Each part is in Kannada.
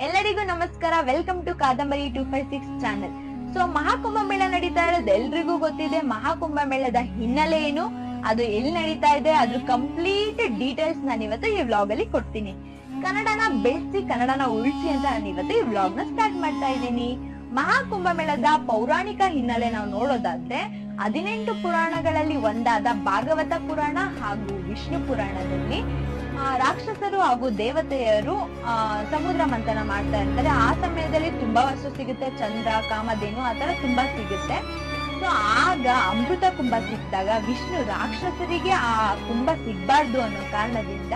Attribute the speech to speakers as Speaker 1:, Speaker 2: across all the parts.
Speaker 1: ಎಲ್ಲರಿಗೂ ನಮಸ್ಕಾರ. ವೆಲ್ಕಮ್ ಟು ಕಾದಂಬರಿ 256 ಚಾನೆಲ್. ಸೊ ಮಹಾಕುಂಭ ಮೇಳ ನಡೀತಾ ಇರೋದು ಎಲ್ರಿಗೂ ಗೊತ್ತಿದೆ. ಮಹಾಕುಂಭ ಮೇಳದ ಹಿನ್ನೆಲೆ ಏನು, ಅದು ಎಲ್ಲಿ ನಡೀತಾ ಇದೆ, ಅದ್ರ ಕಂಪ್ಲೀಟ್ ಡೀಟೇಲ್ಸ್ ನಾನು ಇವತ್ತು ಈ ವ್ಲಾಗ್ ಅಲ್ಲಿ ಕೊಡ್ತೀನಿ. ಕನ್ನಡನ ಬೆಳೆಸಿ ಕನ್ನಡನ ಉಳಿಸಿ ಅಂತ ನಾನು ಇವತ್ತು ಈ ವ್ಲಾಗ್ ನ ಸ್ಟಾರ್ಟ್ ಮಾಡ್ತಾ ಇದ್ದೀನಿ. ಮಹಾಕುಂಭ ಮೇಳದ ಪೌರಾಣಿಕ ಹಿನ್ನೆಲೆ ನಾವು ನೋಡೋದಾದ್ರೆ 18 ಪುರಾಣಗಳಲ್ಲಿ ಒಂದಾದ ಭಾಗವತ ಪುರಾಣ ಹಾಗೂ ವಿಷ್ಣು ಪುರಾಣದಲ್ಲಿ ರಾಕ್ಷಸರು ಹಾಗೂ ದೇವತೆಯರು ಸಮುದ್ರ ಮಂಥನ ಮಾಡ್ತಾ ಇರ್ತಾರೆ. ಆ ಸಮಯದಲ್ಲಿ ತುಂಬಾ ವಸ್ತು ಸಿಗುತ್ತೆ, ಚಂದ್ರ, ಕಾಮಧೇನು ಆತರ ತುಂಬಾ ಸಿಗುತ್ತೆ. ಸೊ ಆಗ ಅಮೃತ ಕುಂಭ ಸಿಕ್ಕಿದಾಗ ವಿಷ್ಣು ರಾಕ್ಷಸರಿಗೆ ಆ ಕುಂಭ ಸಿಗ್ಬಾರ್ದು ಅನ್ನೋ ಕಾರಣದಿಂದ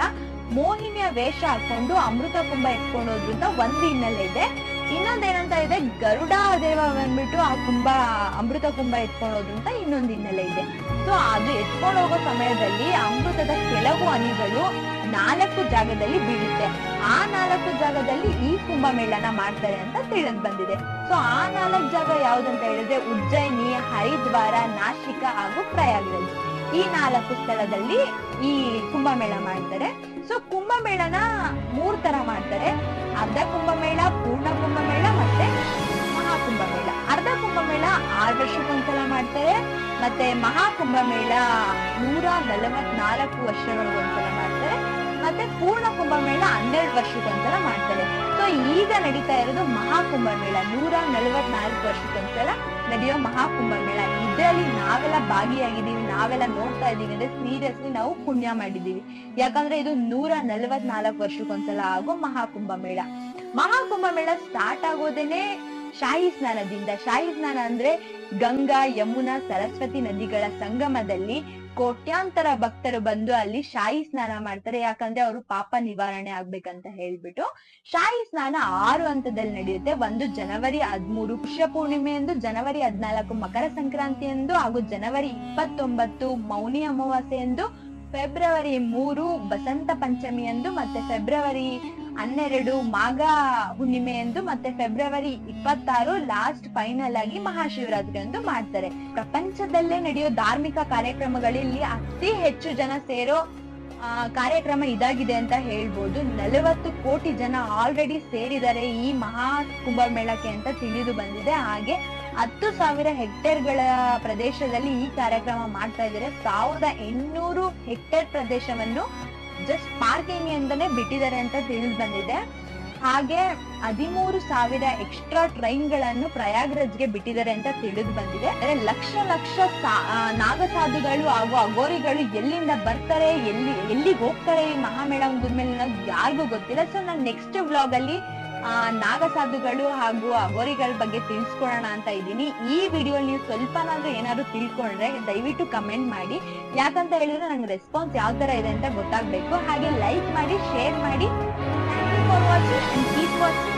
Speaker 1: ಮೋಹಿನಿಯ ವೇಷ ಹಾಕೊಂಡು ಅಮೃತ ಕುಂಭ ಎತ್ಕೊಂಡೋದ್ರಿಂದ ಒಂದು ಹಿನ್ನೆಲೆ ಇದೆ. ಇನ್ನೊಂದೇನಂತ ಇದೆ, ಗರುಡ ದೇವ ಬಂದ್ಬಿಟ್ಟು ಆ ಅಮೃತ ಕುಂಭ ಎತ್ಕೊಂಡೋದ್ರು ಅಂತ ಇನ್ನೊಂದು ಹಿನ್ನೆಲೆ ಇದೆ. ಸೊ ಅದು ಎತ್ಕೊಂಡು ಹೋಗೋ ಸಮಯದಲ್ಲಿ ಅಮೃತದ ಕೆಲವು ಹನಿಗಳು 4 ಜಾಗದಲ್ಲಿ ಬೀಳುತ್ತೆ. ಆ 4 ಜಾಗದಲ್ಲಿ ಈ ಕುಂಭ ಮೇಳನ ಮಾಡ್ತಾರೆ ಅಂತ ತಿಳಿದ್ ಬಂದಿದೆ. ಸೊ ಆ 4 ಜಾಗ ಯಾವ್ದಂತ ಹೇಳಿದ್ರೆ ಉಜ್ಜಯಿನಿ, ಹರಿದ್ವಾರ, ನಾಸಿಕ ಹಾಗೂ ಪ್ರಯಾಗ್ರಾಜ್. ಈ 4 ಸ್ಥಳದಲ್ಲಿ ಈ ಕುಂಭಮೇಳ ಮಾಡ್ತಾರೆ. ಸೊ ಕುಂಭಮೇಳನ 3 ತರ ಮಾಡ್ತಾರೆ: ಅರ್ಧ ಕುಂಭಮೇಳ, ಪೂರ್ಣ ಕುಂಭಮೇಳ ಮತ್ತೆ ಮಹಾಕುಂಭಮೇಳ. ಅರ್ಧ ಕುಂಭಮೇಳ 6 ವರ್ಷಕ್ಕೊಂದ್ಸಲ ಮಾಡ್ತಾರೆ, ಮತ್ತೆ ಮಹಾಕುಂಭಮೇಳ 144 ವರ್ಷಗಳಿಗೊಂದ್ಸಲ ಮಾಡ್ತಾರೆ, ಮತ್ತೆ ಪೂರ್ಣ ಕುಂಭಮೇಳ 12 ವರ್ಷಕ್ಕೊಂದ್ಸಲ ಮಾಡ್ತಾರೆ. ಸೊ ಈಗ ನಡೀತಾ ಇರೋದು ಮಹಾಕುಂಭಮೇಳ, 144 ವರ್ಷಕ್ಕೊಂದ್ಸಲ ನಡೆಯೋ ಮಹಾಕುಂಭಮೇಳ. ಇದರಲ್ಲಿ ನಾವೆಲ್ಲ ಭಾಗಿಯಾಗಿದ್ದೀವಿ, ನಾವೆಲ್ಲ ನೋಡ್ತಾ ಇದೀವಿ ಅಂದ್ರೆ ಸೀರಿಯಸ್ಲಿ ನಾವು ಪುಣ್ಯ ಮಾಡಿದೀವಿ. ಯಾಕಂದ್ರೆ ಇದು 144 ವರ್ಷಕ್ಕೊಂದ್ಸಲ ಆಗೋ ಮಹಾಕುಂಭಮೇಳ. ಮಹಾಕುಂಭಮೇಳ ಸ್ಟಾರ್ಟ್ ಆಗೋದೇನೆ ಶಾಹಿ ಸ್ನಾನದಿಂದ. ಶಾಹಿ ಸ್ನಾನ ಅಂದ್ರೆ ಗಂಗಾ, ಯಮುನಾ, ಸರಸ್ವತಿ ನದಿಗಳ ಸಂಗಮದಲ್ಲಿ ಕೋಟ್ಯಾಂತರ ಭಕ್ತರು ಬಂದು ಅಲ್ಲಿ ಶಾಹಿ ಸ್ನಾನ ಮಾಡ್ತಾರೆ. ಯಾಕಂದ್ರೆ ಅವರು ಪಾಪ ನಿವಾರಣೆ ಆಗ್ಬೇಕಂತ ಹೇಳ್ಬಿಟ್ಟು ಶಾಹಿ ಸ್ನಾನ 6 ಹಂತದಲ್ಲಿ ನಡೆಯುತ್ತೆ. ಒಂದು ಜನವರಿ 13 ಪುಷ್ಯ ಪೂರ್ಣಿಮೆ ಎಂದು, ಜನವರಿ 14 ಮಕರ ಸಂಕ್ರಾಂತಿ ಎಂದು, ಹಾಗೂ ಜನವರಿ 29 ಮೌನಿ ಅಮಾವಾಸ್ಯೆ ಎಂದು, ಫೆಬ್ರವರಿ 3 ಬಸಂತ ಪಂಚಮಿ ಎಂದು, ಮತ್ತೆ ಫೆಬ್ರವರಿ 12 ಮಾಘ ಹುಣ್ಣಿಮೆ ಎಂದು, ಮತ್ತೆ ಫೆಬ್ರವರಿ 26 ಲಾಸ್ಟ್ ಫೈನಲ್ ಆಗಿ ಮಹಾಶಿವರಾತ್ರಿ ಎಂದು ಮಾಡ್ತಾರೆ. ಪ್ರಪಂಚದಲ್ಲೇ ನಡೆಯೋ ಧಾರ್ಮಿಕ ಕಾರ್ಯಕ್ರಮಗಳಲ್ಲಿ ಅತಿ ಹೆಚ್ಚು ಜನ ಸೇರೋ ಕಾರ್ಯಕ್ರಮ ಇದಾಗಿದೆ ಅಂತ ಹೇಳ್ಬೋದು. 40 ಕೋಟಿ ಜನ ಆಲ್ರೆಡಿ ಸೇರಿದ್ದಾರೆ ಈ ಮಹಾ ಕುಂಭಮೇಳಕ್ಕೆ ಅಂತ ತಿಳಿದು ಬಂದಿದೆ. ಹಾಗೆ 10,000 ಹೆಕ್ಟೇರ್ಗಳ ಪ್ರದೇಶದಲ್ಲಿ ಈ ಕಾರ್ಯಕ್ರಮ ಮಾಡ್ತಾ ಇದ್ದಾರೆ. 1800 ಹೆಕ್ಟೇರ್ ಪ್ರದೇಶವನ್ನು ಜಸ್ಟ್ ಪಾರ್ಕಿಂಗ್ ಅಂತಾನೆ ಬಿಟ್ಟಿದ್ದಾರೆ ಅಂತ ತಿಳಿದು ಬಂದಿದೆ. ಹಾಗೆ 13,000 ಎಕ್ಸ್ಟ್ರಾ ಟ್ರೈನ್ ಗಳನ್ನು ಪ್ರಯಾಗ್ರಾಜ್ಗೆ ಬಿಟ್ಟಿದ್ದಾರೆ ಅಂತ ತಿಳಿದು ಬಂದಿದೆ. ಲಕ್ಷ ನಾಗಸಾಧುಗಳು ಹಾಗೂ ಅಗೋರಿಗಳು ಎಲ್ಲಿಂದ ಬರ್ತಾರೆ, ಎಲ್ಲಿಗೆ ಹೋಗ್ತಾರೆ ಈ ಮಹಾಮೇಳ ಮುಗಿದ್ಮೇಲೆ ಅನ್ನೋದು ಯಾರಿಗೂ ಗೊತ್ತಿಲ್ಲ. ಸೊ ನಾನು ನೆಕ್ಸ್ಟ್ ವ್ಲಾಗ್ ಅಲ್ಲಿ ನಾಗಸಾಧುಗಳು ಹಾಗೂ ಅಗೋರಿಗಳ ಬಗ್ಗೆ ತಿಳಿಸ್ಕೊಡೋಣ ಅಂತ ಇದ್ದೀನಿ. ಈ ವಿಡಿಯೋ ನೀವು ಸ್ವಲ್ಪನಾದ್ರೂ ಏನಾದ್ರು ತಿಳ್ಕೊಂಡ್ರೆ ದಯವಿಟ್ಟು ಕಮೆಂಟ್ ಮಾಡಿ. ಯಾಕಂತ ಹೇಳಿದ್ರೆ ನಂಗೆ ರೆಸ್ಪಾನ್ಸ್ ಯಾವ ತರ ಇದೆ ಅಂತ ಗೊತ್ತಾಗ್ಬೇಕು. ಹಾಗೆ ಲೈಕ್ ಮಾಡಿ, ಶೇರ್ ಮಾಡಿ. Thank you for watching and keep watching.